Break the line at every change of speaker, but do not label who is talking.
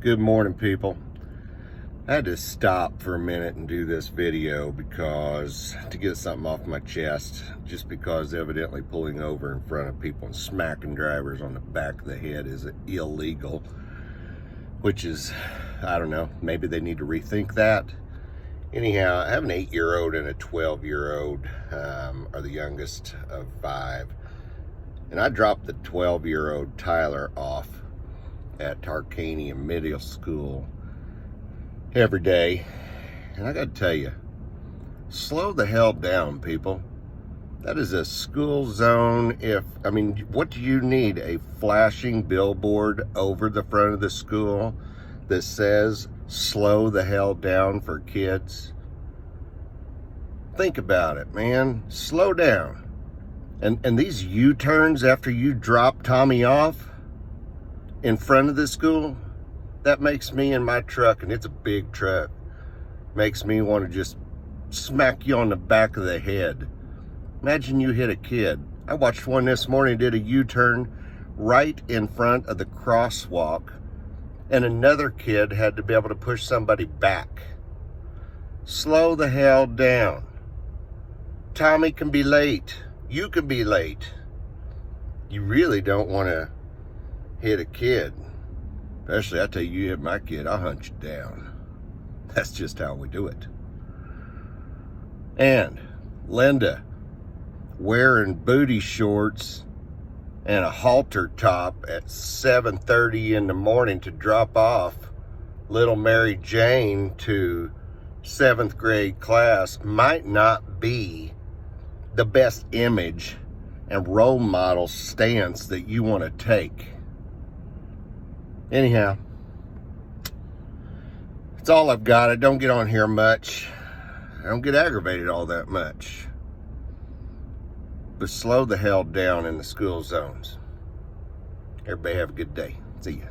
Good morning, people. I had to stop for a minute and do this video to get something off my chest, just because evidently pulling over in front of people and smacking drivers on the back of the head is illegal, which is, I don't know, maybe they need to rethink that. Anyhow, I have an 8-year-old and a 12-year-old, are the youngest of 5. And I dropped the 12-year-old Tyler off at Tarkanian Middle School every day. And I gotta tell you, slow the hell down, people. That is a school zone. What do you need? A flashing billboard over the front of the school that says slow the hell down for kids? Think about it, man. Slow down. And these U-turns after you drop Tommy off in front of the school, that makes me in my truck, and it's a big truck, makes me want to just smack you on the back of the head. Imagine you hit a kid. I watched one this morning, did a U-turn right in front of the crosswalk, and another kid had to be able to push somebody back. Slow the hell down. Tommy can be late. You can be late. You really don't want to hit a kid. Especially, I tell you, you hit my kid, I'll hunt you down. That's just how we do it. And Linda wearing booty shorts and a halter top at 7:30 in the morning to drop off little Mary Jane to 7th grade class might not be the best image and role model stance that you want to take. Anyhow, that's all I've got. I don't get on here much. I don't get aggravated all that much. But slow the hell down in the school zones. Everybody have a good day. See ya.